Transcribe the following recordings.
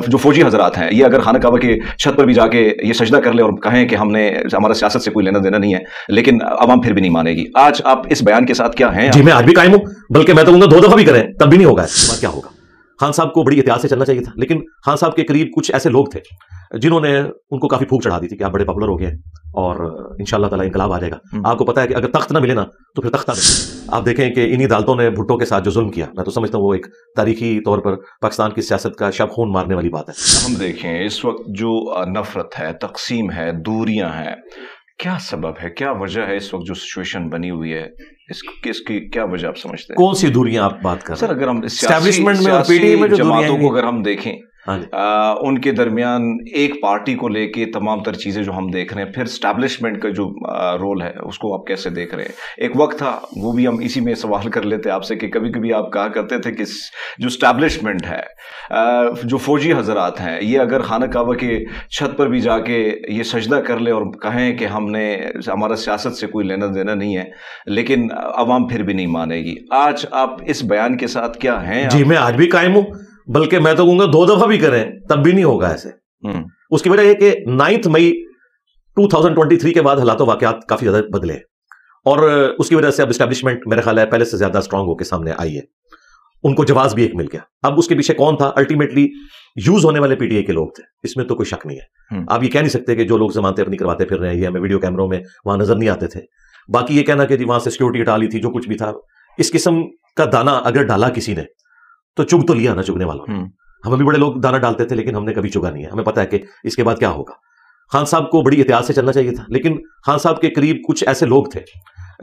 جو فوجی حضرات ہیں یہ اگر خانہ کعبہ کی چھت پر بھی جا کے یہ سجدہ کر لیں اور کہیں کہ ہمارا سیاست سے کوئی لینا دینا نہیں ہے، لیکن عوام پھر بھی نہیں مانے گی، آج آپ اس بیان کے ساتھ کیا ہیں؟ جی میں آج بھی قائم ہوں، بلکہ میں تو کہوں گا 2 دفعہ بھی کریں تب بھی نہیں ہوگا، اس کیا ہوگا۔ خان صاحب کو بڑی احتیاط سے چلنا چاہیے تھا، لیکن خان صاحب کے قریب کچھ ایسے لوگ تھے جنہوں نے ان کو کافی پھونک چڑھا دی تھی کہ آپ بڑے پاپولر ہو گئے اور انشاءاللہ تعالی انقلاب آ جائے گا۔ آپ کو پتا ہے کہ اگر تخت نہ ملے نا تو پھر تختہ ملے۔ آپ دیکھیں کہ انہی عدالتوں نے بھٹو کے ساتھ جو ظلم کیا، میں تو سمجھتا ہوں وہ ایک تاریخی طور پر پاکستان کی سیاست کا شب خون مارنے والی بات ہے۔ ہم دیکھیں اس وقت جو نفرت ہے، تقسیم ہے، دوریاں ہیں، کیا سبب ہے، کیا وجہ ہے اس وقت جو سچویشن بنی ہوئی ہے، اس کی کیا وجہ آپ سمجھتے ہیں؟ کون سی دوریاں آپ بات کر رہے ہیں؟ سر اگر ہم اسٹیبلشمنٹ میں اور پی ٹی آئی میں جو جماعتوں کو اگر ہم دیکھیں، ان کے درمیان ایک پارٹی کو لے کے تمام تر چیزیں جو ہم دیکھ رہے ہیں، پھر اسٹیبلشمنٹ کا جو رول ہے اس کو آپ کیسے دیکھ رہے ہیں؟ ایک وقت تھا، وہ بھی ہم اسی میں سوال کر لیتے آپ سے کہ کبھی کبھی آپ کہا کرتے تھے کہ جو اسٹیبلشمنٹ ہے، جو فوجی حضرات ہیں، یہ اگر خانہ کعبہ کی چھت پر بھی جا کے یہ سجدہ کر لیں اور کہیں کہ ہمارا سیاست سے کوئی لینا دینا نہیں ہے، لیکن عوام پھر بھی نہیں مانے گی، آج آپ اس بیان کے ساتھ کیا ہیں؟ جی میں آج بھی قائم ہوں، بلکہ میں تو کہوں گا 2 دفعہ بھی کریں تب بھی نہیں ہوگا ایسے۔ اس کی وجہ یہ کہ 9 مئی 2023 کے بعد حالات و واقعات کافی زیادہ بدلے اور اس کی وجہ سے اب اسٹیبلشمنٹ میرے خیال ہے پہلے سے زیادہ اسٹرانگ ہو کے سامنے آئی ہے، ان کو جواز بھی ایک مل گیا۔ اب اس کے پیچھے کون تھا؟ الٹیمیٹلی یوز ہونے والے پی ٹی آئی کے لوگ تھے، اس میں تو کوئی شک نہیں ہے۔ آپ یہ کہہ نہیں سکتے کہ جو لوگ ضمانتیں اپنی کرواتے پھر رہے ہیں، یہ ہمیں ویڈیو کیمروں میں وہاں نظر نہیں آتے تھے۔ باقی یہ کہنا کہ جی وہاں سے سیکورٹی ہٹا لی تھی، جو کچھ بھی تھا، اس قسم کا دانا اگر ڈالا کسی نے تو چگ تو لیا نا چگنے والوں نے۔ ہمیں بھی بڑے لوگ دانا ڈالتے تھے لیکن ہم نے کبھی چگا نہیں ہے، ہمیں پتا ہے کہ اس کے بعد کیا ہوگا۔ خان صاحب کو بڑی احتیاط سے چلنا چاہیے تھا، لیکن خان صاحب کے قریب کچھ ایسے لوگ تھے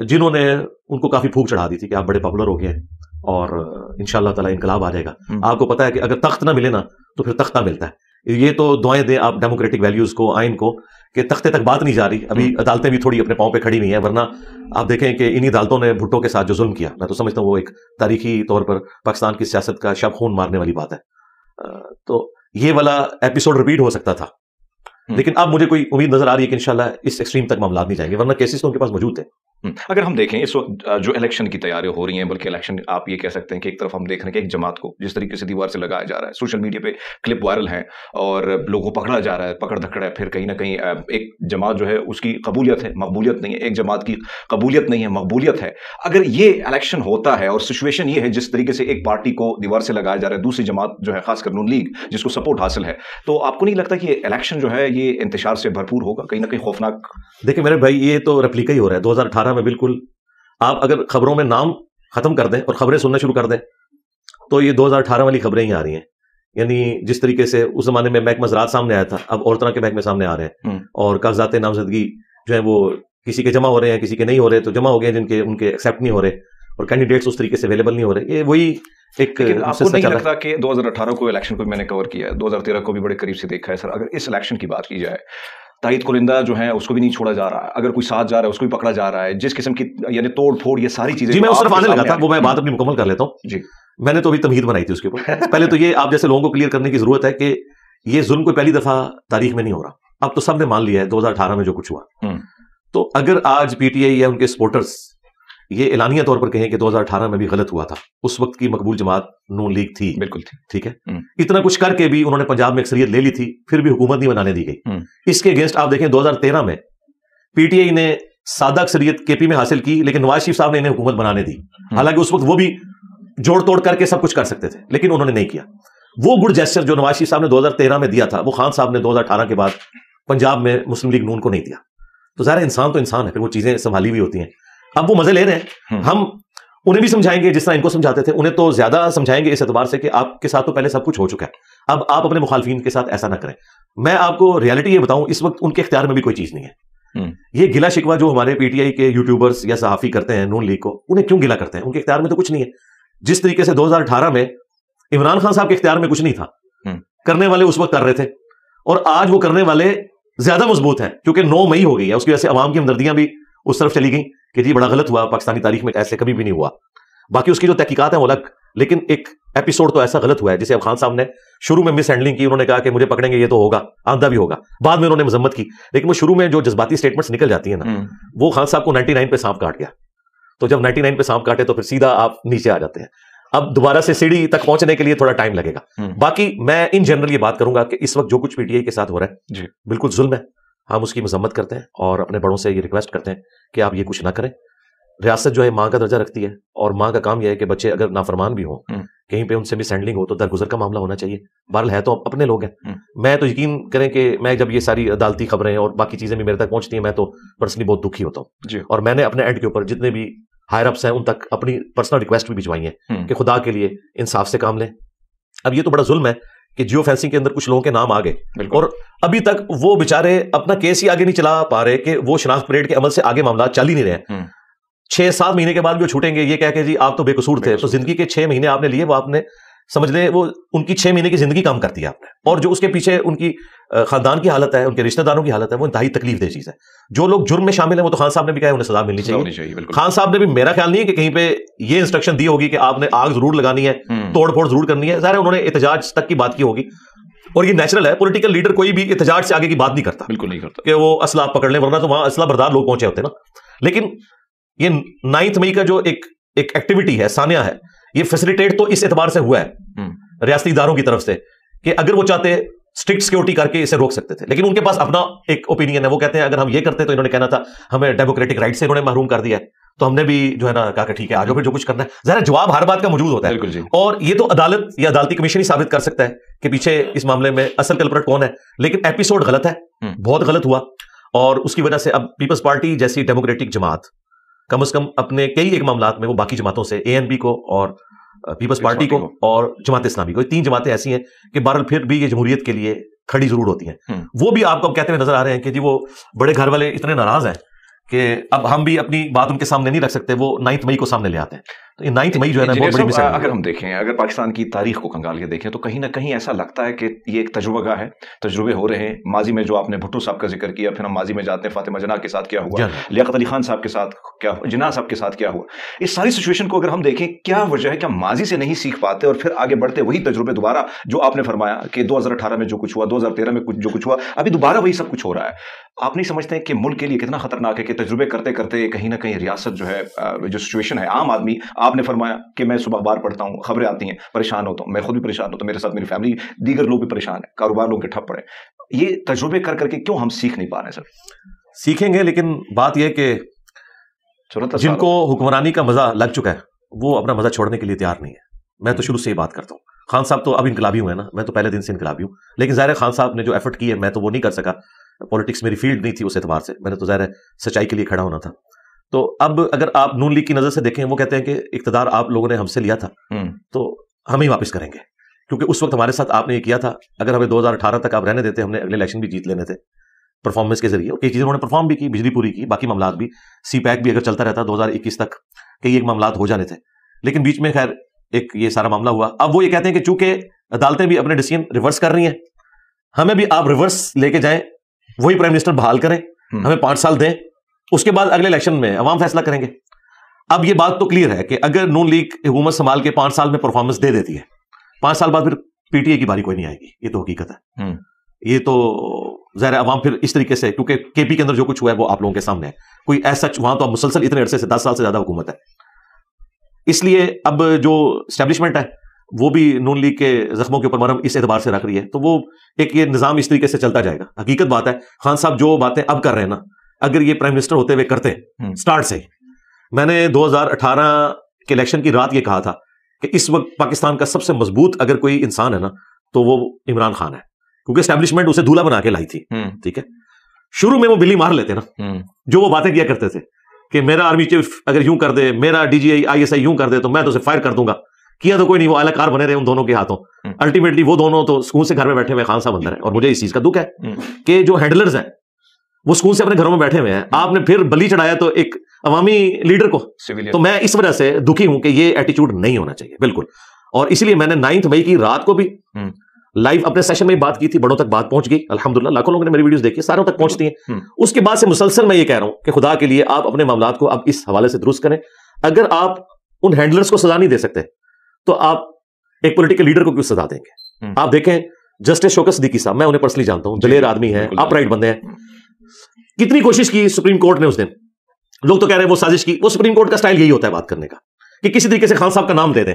جنہوں نے ان کو کافی پھونک چڑھا دی تھی کہ آپ بڑے پاپولر ہو گئے اور انشاءاللہ تعالی انقلاب آ جائے گا۔ آپ کو پتا ہے کہ اگر تخت نہ ملے نا تو پھر تختہ ملتا ہے۔ یہ تو دعائیں دیں آپ ڈیموکریٹک ویلیوز کو، آئین کو، کہ تختے تک بات نہیں جا رہی، ابھی عدالتیں بھی تھوڑی اپنے پاؤں پہ کھڑی نہیں ہیں، ورنہ آپ دیکھیں کہ انہی عدالتوں نے بھٹو کے ساتھ جو ظلم کیا، میں تو سمجھتا ہوں وہ ایک تاریخی طور پر پاکستان کی سیاست کا شب خون مارنے والی بات ہے۔ تو یہ والا ایپیسوڈ ریپیٹ ہو سکتا تھا، لیکن اب مجھے کوئی امید نظر آ رہی ہے کہ انشاءاللہ اس ایکسٹریم تک معاملات نہیں جائیں گے، ورنہ کیسز تو ان کے پاس موجود تھے۔ اگر ہم دیکھیں اس وقت جو الیکشن کی تیاریاں ہو رہی ہیں، بلکہ الیکشن آپ یہ کہہ سکتے ہیں کہ ایک طرف ہم دیکھ رہے ہیں کہ ایک جماعت کو جس طریقے سے دیوار سے لگایا جا رہا ہے، سوشل میڈیا پہ کلپ وائرل ہیں اور لوگوں کو پکڑا جا رہا ہے، پکڑ دھکڑ ہے، پھر کہیں نہ کہیں ایک جماعت جو ہے اس کی قبولیت ہے، مقبولیت نہیں ہے، ایک جماعت کی قبولیت نہیں ہے، مقبولیت ہے۔ اگر یہ الیکشن ہوتا ہے اور سچویشن یہ ہے جس طریقے سے ایک پارٹی کو دیوار سے لگایا جا رہا ہے، دوسری جماعت جو ہے خاص کر نون لیگ جس کو سپورٹ حاصل ہے، تو آپ کو نہیں لگتا کہ الیکشن جو ہے یہ انتشار سے بھرپور ہوگا، کہیں نہ کہیں خوفناک؟ دیکھیں میرے بھائی، یہ تو ریپلیکا ہی ہو رہا ہے 2018 میں۔ بالکل آپ اگر خبروں میں نام ختم کر دیں اور خبریں سننا شروع کر دیں تو یہ 2018 والی خبریں ہی آ رہی ہیں۔ یعنی جس طریقے سے اس زمانے میں محکمہ زراعت سامنے آیا تھا، اب اور طرح کے محکمے سامنے آ رہے ہیں، اور کاغذات نامزدگی جو ہے وہ کسی کے جمع ہو رہے ہیں، کسی کے نہیں ہو رہے، تو جمع ہو گئے جن کے ان کے ایکسیپٹ نہیں ہو رہے، اور کینڈیڈیٹس اس طریقے سے اویلیبل نہیں ہو رہے۔ یہ وہی ایک آپ کو نہیں لگتا کہ 2018 کو الیکشن کو میں نے کور کیا ہے، 2013 کو بھی بڑے قریب سے دیکھا ہے سر، اگر اس الیکشن کی بات کی جائے، تائید کنندہ جو ہیں اس کو بھی نہیں چھوڑا جا رہا ہے، اگر کوئی ساتھ جا رہا ہے اس کو بھی پکڑا جا رہا ہے، جس قسم کی یعنی توڑ پھوڑ، یہ ساری چیزیں جی میں اس طرف آنے لگا تھا، وہ میں بات اپنی مکمل کر لیتا ہوں۔ جی میں نے تو ابھی تمہید بنائی تھی اس کے اوپر۔ پہلے تو یہ آپ جیسے لوگوں کو کلیئر کرنے کی ضرورت ہے کہ یہ ظلم کوئی پہلی دفعہ تاریخ میں نہیں ہو رہا، اب تو سب نے مان لیا ہے 2018 میں جو کچھ ہوا۔ تو اگر آج پی ٹی آئی یا ان کے سپورٹرز یہ اعلانیہ طور پر کہیں کہ 2018 میں بھی غلط ہوا تھا، اس وقت کی مقبول جماعت نون لیگ تھی، بالکل تھی، ٹھیک ہے، اتنا کچھ کر کے بھی انہوں نے پنجاب میں اکثریت لے لی تھی، پھر بھی حکومت نہیں بنانے دی گئی۔ اس کے اگینسٹ آپ دیکھیں 2013 میں پی ٹی آئی نے سادہ اکثریت کے پی میں حاصل کی، لیکن نواز شریف صاحب نے انہیں حکومت بنانے دی، حالانکہ اس وقت وہ بھی جوڑ توڑ کر کے سب کچھ کر سکتے تھے، لیکن انہوں نے نہیں کیا۔ وہ گڈ جیسچر جو نواز شریف صاحب نے 2013 میں دیا تھا، وہ خان صاحب نے 2018 کے بعد پنجاب میں مسلم لیگ نون کو نہیں دیا۔ تو ظاہر انسان تو انسان ہے، پھر وہ چیزیں سنبھالی ہوئی ہوتی ہیں۔ اب وہ مزے لے رہے ہیں، ہم انہیں بھی سمجھائیں گے جس طرح ان کو سمجھاتے تھے، انہیں تو زیادہ سمجھائیں گے اس اعتبار سے کہ آپ کے ساتھ تو پہلے سب کچھ ہو چکا ہے، اب آپ اپنے مخالفین کے ساتھ ایسا نہ کریں۔ میں آپ کو ریالٹی یہ بتاؤں، اس وقت ان کے اختیار میں بھی کوئی چیز نہیں ہے۔ یہ گلا شکوہ جو ہمارے پی ٹی آئی کے یوٹیوبرز یا صحافی کرتے ہیں نون لیگ کو، انہیں کیوں گلا کرتے ہیں؟ ان کے اختیار میں تو کچھ نہیں ہے۔ جس طریقے سے 2018 میں عمران خان صاحب کے اختیار میں کچھ نہیں تھا، کرنے والے اس وقت کر رہے تھے، اور آج وہ کرنے والے زیادہ مضبوط ہیں، کیونکہ 9 مئی ہو گئی ہے، اس کی وجہ سے عوام کی ہمدردیاں بھی اس طرف چلی گئیں کہ جی بڑا غلط ہوا، پاکستانی تاریخ میں ایسے کبھی بھی نہیں ہوا۔ باقی اس کی جو تحقیقات ہیں وہ الگ، لیکن ایک ایپیسوڈ تو ایسا غلط ہوا ہے جسے اب خان صاحب نے شروع میں مس ہینڈلنگ کی، انہوں نے کہا کہ مجھے پکڑیں گے یہ تو ہوگا، آندہ بھی ہوگا، بعد میں انہوں نے مذمت کی، لیکن وہ شروع میں جو جذباتی سٹیٹمنٹس نکل جاتی ہیں نا، وہ خان صاحب کو 99 پہ سانپ کاٹ گیا۔ تو جب 99 پہ سانپ کاٹے تو پھر سیدھا آپ نیچے آ جاتے ہیں۔ اب دوبارہ سے سیڑھی تک پہنچنے کے لیے تھوڑا ٹائم لگے گا. باقی میں ان جنرل یہ بات کروں گا کہ اس وقت جو کچھ پی ٹی آئی کے ساتھ ہو رہا ہے بالکل ظلم ہے. ہم اس کی مذمت کرتے ہیں اور اپنے بڑوں سے یہ ریکویسٹ کرتے ہیں کہ آپ یہ کچھ نہ کریں. ریاست جو ہے ماں کا درجہ رکھتی ہے اور ماں کا کام یہ ہے کہ بچے اگر نافرمان بھی ہوں, کہیں پہ ان سے مس ہینڈلنگ ہو تو درگزر کا معاملہ ہونا چاہیے. بہرحال ہے تو اپنے لوگ ہیں. میں تو یقین کریں کہ میں جب یہ ساری عدالتی خبریں اور باقی چیزیں بھی میرے تک پہنچتی ہیں میں تو پرسنلی بہت دکھی ہوتا ہوں. اور میں نے اپنے اینڈ کے اوپر جتنے بھی ہائر اپس ہیں ان تک اپنی پرسنل ریکویسٹ بھی بھجوائی ہیں کہ خدا کے لیے انصاف سے کام لیں. اب یہ تو بڑا ظلم ہے کہ جیو فینسنگ کے اندر کچھ لوگوں کے نام آ گئے اور ابھی تک وہ بےچارے اپنا کیس ہی آگے نہیں چلا پا رہے کہ وہ شناخت پریڈ کے عمل سے آگے معاملات چل ہی نہیں رہے. 6-7 مہینے کے بعد بھی وہ چھوٹیں گے یہ کہہ کہ جی آپ تو بے قصور تھے. تو زندگی کے 6 مہینے آپ نے لیے, وہ آپ نے سمجھ لیں وہ ان کی 6 مہینے کی زندگی کام کرتی ہے آپ نے. اور جو اس کے پیچھے ان کی خاندان کی حالت ہے, ان کے رشتہ داروں کی حالت ہے, وہ انتہائی تکلیف دہ چیز ہے. جو لوگ جرم میں شامل ہیں وہ تو خان صاحب نے بھی کہا انہیں سزا ملنی چاہیے. خان صاحب نے بھی, میرا خیال نہیں ہے کہ کہیں پہ یہ انسٹرکشن دی ہوگی کہ آپ نے آگ ضرور لگانی ہے, توڑ پھوڑ ضرور کرنی ہے. ظاہر ہے انہوں نے احتجاج تک کی بات کی ہوگی اور یہ نیچرل ہے. پولیٹیکل لیڈر کوئی بھی احتجاج سے آگے کی بات نہیں کرتا, بالکل نہیں کرتا کہ وہ اسلحہ پکڑ لیں, ورنہ تو وہاں اسلحہ بردار لوگ پہنچے ہوتے نا. لیکن یہ 9 مئی کا جو ایک ایکٹیویٹی ہے, ثانیہ ہے, یہ فیسیلیٹیٹ تو اس اعتبار سے ہوا ہے ریاستی اداروں کی طرف سے کہ اگر وہ چاہتے اسٹرکٹ سیکورٹی کر کے اسے روک سکتے تھے, لیکن ان کے پاس اپنا ایک اوپینین ہے. وہ کہتے ہیں اگر ہم یہ کرتے تو انہوں نے کہنا تھا ہمیں ڈیموکریٹک رائٹ سے انہوں نے محروم کر دیا ہے, تو ہم نے بھی جو ہے نا کہا کہ ٹھیک ہے آجو پھر جو کچھ کرنا ہے. ظاہر جواب ہر بات کا موجود ہوتا ہے اور یہ تو عدالت یا عدالتی کمیشن ہی ثابت کر سکتا ہے کہ پیچھے اس معاملے میں اصل کلپریٹ کون ہے. لیکن ایپیسوڈ غلط ہے, بہت غلط ہوا, اور اس کی وجہ سے اب پیپلز پارٹی جیسی ڈیموکریٹک جماعت کم از کم اپنے کئی ایک معاملات میں وہ باقی جماعتوں سے, اے این پی کو اور پیپلز پارٹی کو اور جماعت اسلامی کو, 3 جماعتیں ایسی ہیں کہ بہرحال پھر بھی یہ جمہوریت کے لیے کھڑی ضرور ہوتی ہیں. وہ بھی آپ کو اب کہتے ہوئے نظر آ رہے ہیں کہ جی وہ بڑے گھر والے اتنے ناراض ہیں کہ اب ہم بھی اپنی بات ان کے سامنے نہیں رکھ سکتے, وہ 9 مئی کو سامنے لے آتے ہیں. تو یہ 9 مئی جو ہے نا بہت بڑی مثال. اگر ہم دیکھیں, اگر پاکستان کی تاریخ کو کھنگال کے دیکھیں تو کہیں نہ کہیں ایسا لگتا ہے کہ یہ ایک تجربہ گاہ ہے, تجربے ہو رہے ہیں. ماضی میں جو آپ نے بھٹو صاحب کا ذکر کیا, پھر ہم ماضی میں جاتے ہیں فاطمہ جناح کے ساتھ کیا ہوا, لیاقت علی خان صاحب کے ساتھ کیا, جناح صاحب کے ساتھ کیا ہوا. اس ساری سچویشن کو اگر ہم دیکھیں, کیا وجہ ہے کہ ہم ماضی سے نہیں سیکھ پاتے اور پھر آگے بڑھتے وہی تجربے دوبارہ جو آپ نے فرمایا کہ 2018 میں جو کچھ ہوا, 2013 میں جو کچھ ہوا, ابھی دوبارہ وہی سب کچھ ہو رہا ہے. آپ نہیں سمجھتے ہیں کہ ملک کے لیے کتنا خطرناک ہے کہ تجربے کرتے کرتے کہیں نہ کہیں ریاست جو ہے, جو سچویشن ہے, عام آدمی, آپ نے فرمایا کہ میں صبح اخبار پڑھتا ہوں, خبریں آتی ہیں, پریشان ہوتا ہوں, میں خود بھی پریشان ہوتا ہوں, میرے ساتھ میری فیملی, دیگر لوگ بھی پریشان ہیں, کاروبار لوگوں کے ٹھپ پڑے. یہ تجربے کر کر کے کیوں ہم سیکھ نہیں پا رہے؟ سر سیکھیں گے, لیکن بات یہ کہ جن کو حکمرانی کا مزہ لگ چکا ہے وہ اپنا مزہ چھوڑنے کے لیے تیار نہیں ہے. میں تو شروع سے ہی بات کرتا ہوں, خان صاحب تو اب انقلابی ہوئے نا, میں تو پہلے دن سے انقلابی ہوں, لیکن ظاہر خان صاحب نے جو ایفرٹ کی ہے میں تو وہ نہیں کر سکا. پولیٹکس میری فیلڈ نہیں تھی اس اعتبار سے, میں نے تو ظاہر سچائی کے لیے کھڑا ہونا تھا. تو اب اگر آپ نون لیگ کی نظر سے دیکھیں, وہ کہتے ہیں کہ اقتدار آپ لوگوں نے ہم سے لیا تھا تو ہم ہی واپس کریں گے, کیونکہ اس وقت ہمارے ساتھ آپ نے یہ کیا تھا. اگر ہمیں 2018 تک آپ رہنے دیتے, ہم نے اگلے الیکشن بھی جیت لینے تھے پرفارمنس کے ذریعے. کئی چیزیں انہوں نے پرفارم بھی کی, بجلی پوری کی, باقی معاملات بھی, سی پیک بھی اگر چلتا رہتا 2021 تک کئی ایک معاملات ہو جانے تھے. لیکن بیچ میں خیر ایک یہ سارا معاملہ ہوا. اب وہ یہ کہتے ہیں کہ چونکہ عدالتیں بھی اپنے ڈیسیژن ریورس کر رہی ہیں, ہمیں بھی آپ ریورس لے کے جائیں, وہی پرائم منسٹر بحال کریں, ہمیں 5 سال دیں, اس کے بعد اگلے الیکشن میں عوام فیصلہ کریں گے. اب یہ بات تو کلیئر ہے کہ اگر نون لیگ حکومت سنبھال کے 5 سال میں پرفارمنس دے دیتی ہے, 5 سال بعد پھر پی ٹی اے کی باری کوئی نہیں آئے گی. یہ تو حقیقت ہے. یہ تو ظاہر عوام پھر اس طریقے سے, کیونکہ کے پی کے اندر جو کچھ ہوا ہے وہ آپ لوگوں کے سامنے ہے, کوئی ایسا وہاں تو اب مسلسل اتنے عرصے سے 10 سال سے زیادہ حکومت ہے. اس لیے اب جو اسٹیبلشمنٹ ہے وہ بھی نون لیگ کے زخموں کے اوپر مرہم اس اعتبار سے رکھ رہی ہے, تو وہ ایک یہ نظام اس طریقے سے چلتا جائے گا. حقیقت بات ہے, خان صاحب جو باتیں اب کر رہے ہیں نا, اگر یہ پرائم منسٹر ہوتے ہوئے کرتے سٹارٹ سے. میں نے 2018 کے الیکشن کی رات یہ کہا تھا کہ اس وقت پاکستان کا سب سے مضبوط اگر کوئی انسان ہے نا تو وہ عمران خان ہے, کیونکہ اسٹیبلشمنٹ اسے دولہا بنا کے لائی تھی. ٹھیک ہے, شروع میں وہ بلی مار لیتے نا, جو وہ باتیں کیا کرتے تھے کہ میرا آرمی چیف اگر یوں کر دے, میرا D G I S I یوں کر دے تو میں تو اسے فائر کر دوں گا. کیا تو کوئی نہیں, وہ اعلی کار بنے رہے ان دونوں کے ہاتھوں. الٹیمیٹلی وہ دونوں تو سکون سے گھر میں بیٹھے ہوئے خان صاحب اندر ہیں, اور مجھے اس چیز کا دکھ ہے کہ جو ہینڈلرز ہیں وہ سکون سے اپنے گھروں میں بیٹھے ہوئے ہیں. آپ نے پھر بلی چڑھایا تو ایک عوامی لیڈر کو, تو میں اس وجہ سے دکھی ہوں کہ یہ ایٹیچیوڈ نہیں ہونا چاہیے بالکل. اور اسی لیے میں نے 9 مئی کی رات کو بھی لائیو اپنے سیشن میں بات کی تھی, بڑوں تک بات پہنچ گئی الحمدللہ, لاکھوں لوگوں نے میری ویڈیوز دیکھی, ساروں تک پہنچتی ہیں. اس کے بعد سے مسلسل میں یہ کہہ رہا ہوں کہ خدا کے لیے آپ اپنے معاملات کو اب اس حوالے سے درست کریں. اگر آپ ان ہینڈلرز کو سزا نہیں دے سکتے تو آپ ایک پولیٹیکل لیڈر کو کیوں سزا دیں گے؟ آپ دیکھیں جسٹس شوکت صدیقی صاحب, میں انہیں پرسنلی جانتا ہوں, دلیر آدمی ہیں, اپ رائٹ بندے ہیں. کتنی کوشش کی سپریم کورٹ نے اس دن, لوگ تو کہہ رہے ہیں وہ سازش کی. وہ سپریم کورٹ کا سٹائل یہی ہوتا ہے بات کرنے کا کہ کسی طریقے سے خان صاحب کا نام دے دیں,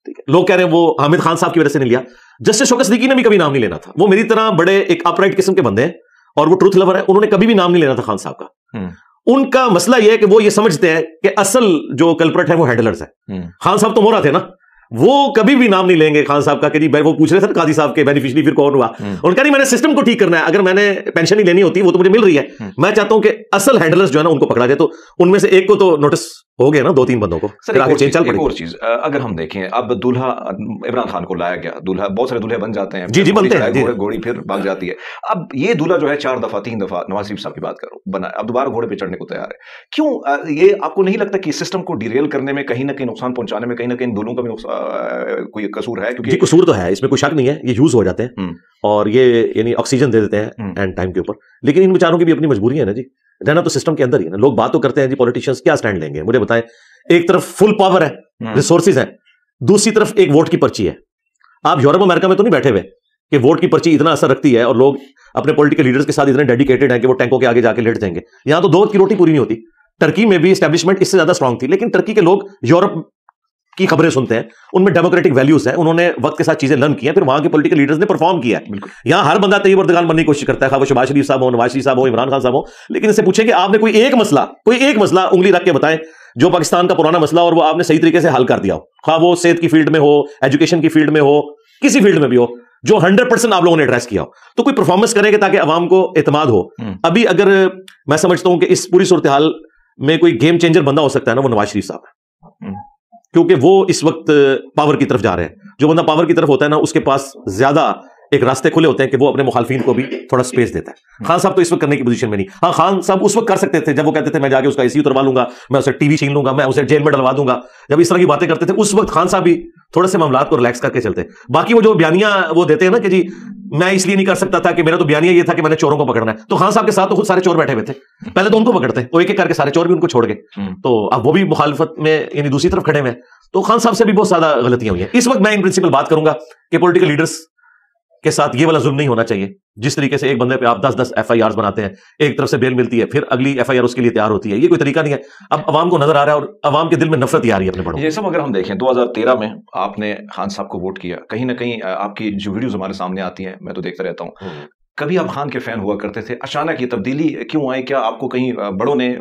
ٹھیک ہے. لوگ کہہ رہے ہیں وہ حامد خان صاحب کی وجہ سے نہیں لیا. جسٹس شوکت صدیقی نے بھی کبھی نام نہیں لینا تھا. وہ میری طرح بڑے ایک اپ رائٹ قسم کے بندے ہیں اور وہ ٹروتھ لور ہیں. انہوں نے کبھی بھی نام نہیں لینا تھا خان صاحب کا. ان کا مسئلہ یہ ہے کہ وہ یہ سمجھتے ہیں کہ اصل جو کلپرٹ ہے وہ ہینڈلرز ہے. خان صاحب تو مورا تھے نا, وہ کبھی بھی نام نہیں لیں گے خان صاحب کا کہ وہ پوچھ رہے تھے قاضی صاحب کے بینیفیشری پھر کون ہوا. ان کا نہیں, میں نے سسٹم کو ٹھیک کرنا ہے. اگر میں نے پینشن ہی لینی ہوتی وہ تو مجھے مل رہی ہے. میں چاہتا ہوں کہ اصل ہینڈلرز جو ہے نا ان کو پکڑا جائے. تو ان میں سے ایک کو تو نوٹس ہو گیا نا, 2-3 بندوں کو. ایک اور چیز اگر ہم دیکھیں, اب دولہا عمران خان کو لایا گیا, دولہا بہت سارے دولہے بن جاتے ہیں, جی بنتے ہیں, گھوڑی پھر بھاگ جاتی ہے. اب یہ دولہا جو ہے 4 دفعہ 3 دفعہ نواز شریف صاحب کی بات کرو بنا, اب دوبارہ گھوڑے پہ چڑھنے کو تیار ہے. کیوں یہ آپ کو نہیں لگتا کہ سسٹم کو ڈیریل کرنے میں کہیں نہ کہیں نقصان پہنچانے میں کہیں نہ کہیں دولوں کا بھی کوئی قصور ہے؟ کیونکہ قصور تو ہے, اس میں کوئی شک نہیں ہے. یہ یوز ہو جاتے ہیں اور یہ یعنی آکسیجن دے دیتے ہیں اینڈ ٹائم کے اوپر. لیکن ان بیچاروں کی بھی اپنی مجبوری ہے نا جی, رہنا تو سسٹم کے اندر ہی ہے نا. لوگ بات تو کرتے ہیں جی پولیٹیشینز کیا سٹینڈ لیں گے, مجھے بتائیں. ایک طرف فل پاور ہے, ریسورسز ہیں, دوسری طرف ایک ووٹ کی پرچی ہے. آپ یورپ امریکہ میں تو نہیں بیٹھے ہوئے کہ ووٹ کی پرچی اتنا اثر رکھتی ہے اور لوگ اپنے پولیٹیکل لیڈرز کے ساتھ اتنے ڈیڈیکیٹڈ ہیں کہ وہ ٹینکوں کے آگے جا کے لیٹ جائیں گے. یہاں تو 2 وقت کی روٹی پوری نہیں ہوتی. ٹرکی میں بھی اسٹیبلشمنٹ اس سے زیادہ اسٹرانگ تھی, لیکن ٹرکی کے لوگ یورپ کی خبریں سنتے ہیں, ان میں ڈیموکریٹک ویلیوز ہیں, انہوں نے وقت کے ساتھ چیزیں لرن کی ہیں, پھر وہاں کے پولیٹیکل لیڈرز نے پرفارم کیا ہے. یہاں ہر بندہ طیب اردگان بننے کی کوشش کرتا ہے, خواہ وہ شہباز شریف صاحب ہو, نواز شریف صاحب ہو, عمران خان صاحب ہو. لیکن اس سے پوچھیں کہ آپ نے کوئی ایک مسئلہ انگلی رکھ کے بتائیں جو پاکستان کا پرانا مسئلہ اور وہ آپ نے صحیح طریقے سے حل کر دیا ہو, خواہ وہ صحت کی فیلڈ میں ہو, ایجوکیشن کی فیلڈ میں ہو, کسی فیلڈ میں بھی ہو, جو 100% آپ لوگوں نے ایڈریس کیا ہو. تو کوئی پرفارمنس کریں گے تاکہ عوام کو اعتماد ہو. ابھی اگر میں سمجھتا ہوں کہ اس پوری صورتحال میں کوئی گیم چینجر بندہ ہو سکتا ہے نا, وہ نواز شریف صاحب ہے, کیونکہ وہ اس وقت پاور کی طرف جا رہے ہیں. جو بندہ پاور کی طرف ہوتا ہے نا, اس کے پاس زیادہ ایک راستے کھلے ہوتے ہیں کہ وہ اپنے مخالفین کو بھی تھوڑا سپیس دیتا ہے. خان صاحب تو اس وقت کرنے کی پوزیشن میں نہیں. ہاں, خان صاحب اس وقت کر سکتے تھے جب وہ کہتے تھے میں جا کے اس کا اے سی اتروا لوں گا, میں اسے ٹی وی چھین لوں گا, میں اسے جیل میں ڈلوا دوں گا. جب اس طرح کی باتیں کرتے تھے اس وقت خان صاحب بھی تھوڑے سے معاملات کو ریلیکس کر کے چلتے. باقی وہ جو بیانیاں وہ دیتے ہیں نا کہ جی میں اس لیے نہیں کر سکتا تھا کہ میرا تو بیانیہ یہ تھا کہ میں نے چوروں کو پکڑنا ہے, تو خان صاحب کے ساتھ تو خود سارے چور بیٹھے ہوئے تھے. پہلے تو ان کو پکڑتے, وہ ایک ایک کر کے سارے چور بھی ان کو چھوڑ گئے. تو اب وہ بھی مخالفت میں یعنی دوسری طرف کھڑے ہوئے ہیں. تو خان صاحب سے بھی بہت زیادہ غلطیاں ہوئی ہیں. اس وقت میں ان پرنسپل بات کروں گا کہ پولیٹیکل لیڈرز کے ساتھ یہ والا ظلم نہیں ہونا چاہیے. جس طریقے سے ایک بندے پہ آپ 10 FIRs بناتے ہیں, ایک طرف سے بیل ملتی ہے, پھر اگلی FIR اس کے لیے تیار ہوتی ہے, یہ کوئی طریقہ نہیں ہے. اب عوام کو نظر آ رہا ہے اور عوام کے دل میں نفرت ہی آ رہی ہے اپنے بڑوں. یہ سب اگر ہم دیکھیں 2013 میں آپ نے خان صاحب کو ووٹ کیا, کہیں نہ کہیں آپ کی جو ویڈیوز ہمارے سامنے آتی ہیں میں تو دیکھتا رہتا ہوں, کبھی آپ خان کے فین ہوا کرتے تھے, اچانک یہ تبدیلی کیوں آئی؟ کیا آپ کو کہیں بڑوں نے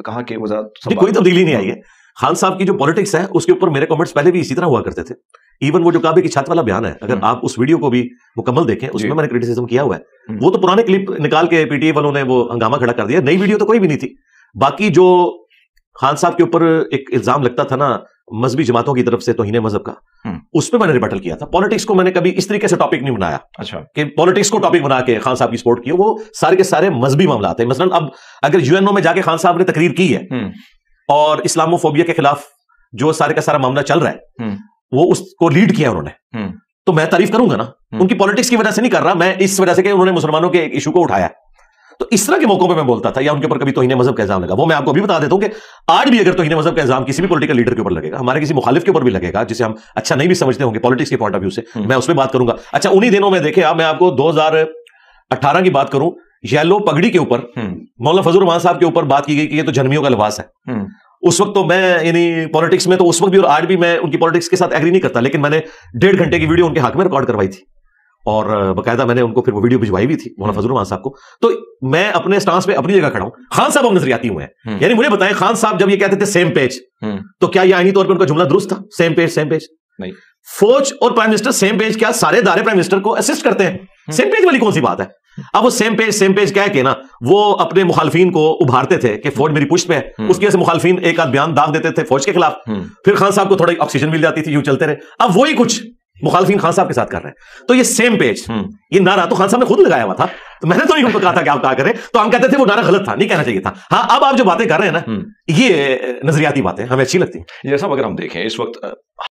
کہا کہ وزارت؟ کوئی تبدیلی نہیں آئی ہے. خان صاحب کی جو پالیٹکس ہے اس کے اوپر میرے کمنٹس پہلے بھی اسی طرح ہوا کرتے تھے. ایون وہ جو کعبے کی چھت والا بیان ہے, اگر آپ اس ویڈیو کو بھی مکمل دیکھیں, اس میں نے کرٹیسزم کیا ہوا ہے. وہ تو پرانے کلپ نکال کے پی ٹی اے والوں نے وہ ہنگامہ کھڑا کر دیا, نئی ویڈیو تو کوئی بھی نہیں تھی. باقی جو خان صاحب کے اوپر ایک الزام لگتا تھا نا مذہبی جماعتوں کی طرف سے توہین مذہب کا, اس پہ میں نے ریبٹل کیا تھا. پالیٹکس کو میں نے کبھی اس طریقے سے ٹاپک نہیں بنایا. اچھا, کہ پالیٹکس کو ٹاپک بنا کے خان صاحب کی سپورٹ کی, وہ سارے کے سارے مذہبی معاملات ہیں. مثلا اب اگر UNO میں جا کے خان صاحب نے تقریر کی ہے اور اسلاموفوبیا کے خلاف جو سارے کا سارا معاملہ چل رہا ہے وہ اس کو لیڈ کیا انہوں نے, تو میں تعریف کروں گا نا. ان کی پالیٹکس کی وجہ سے نہیں کر رہا, میں اس وجہ سے کہ انہوں نے مسلمانوں کے ایک ایشو کو اٹھایا. تو اس طرح کے موقعوں پہ میں بولتا تھا, یا ان کے اوپر کبھی توہین مذہب کا الزام لگا, وہ میں آپ کو بھی بتا دیتا ہوں کہ آج بھی اگر توہین مذہب کا الزام کسی بھی پولیٹیکل لیڈر کے اوپر لگے گا, ہمارے کسی مخالف کے اوپر بھی لگے گا جسے ہم اچھا نہیں بھی سمجھتے ہوں گے پالیٹکس کے پوائنٹ آف ویو سے, میں اس پہ بات کروں گا. اچھا, انہی دنوں میں دیکھیں آپ, میں آپ کو 2018 کی بات کروں, یلو پگڑی کے اوپر مولانا فضل الرحمان صاحب کے اوپر بات کی گئی کہ یہ تو جنمیوں کا لباس ہے. اس وقت تو میں یعنی پالیٹکس میں تو اس وقت بھی اور آج بھی میں ان کی پالیٹکس کے ساتھ ایگری نہیں کرتا, لیکن میں نے 1.5 گھنٹے کی ویڈیو ان کے حق میں ریکارڈ کروائی تھی اور باقاعدہ میں نے ان کو پھر وہ ویڈیو بھجوائی بھی تھی مولانا فضل الرحمان صاحب کو. تو میں اپنے سٹانس پہ اپنی جگہ کھڑا ہوں. خان صاحب اب نظریاتی ہوئے ہیں, یعنی مجھے بتائیں خان صاحب جب یہ کہتے تھے سیم پیج, تو کیا یہ آئینی طور پہ ان کا جملہ درست تھا؟ سیم پیج نہیں. فوج اور پرائم منسٹر سیم پیج, کیا سارے ادارے پرائم منسٹر کو اسسٹ کرتے ہیں؟ سیم پیج والی کون سی بات ہے؟ اب وہ سیم پیج کہہ کے نا وہ اپنے مخالفین کو ابھارتے تھے کہ فوج میری پشت پہ ہے, اس کی وجہ سے مخالفین ایک آدھ بیان داغ دیتے تھے فوج کے خلاف, پھر خان صاحب کو تھوڑی آکسیجن مل جاتی تھی, یوں چلتے رہے. اب وہی کچھ مخالفین خان صاحب کے ساتھ کر رہے ہیں. تو یہ سیم پیج, یہ نعرہ تو خان صاحب نے خود لگایا ہوا تھا, تو میں نے تو نہیں کہا تھا کہ آپ کہا کریں, تو ہم کہتے تھے وہ نعرہ غلط تھا, نہیں کہنا چاہیے تھا. ہاں, اب آپ جو باتیں کر رہے ہیں نا یہ نظریاتی باتیں ہمیں اچھی لگتی ہیں. جیسا اگر ہم دیکھیں اس وقت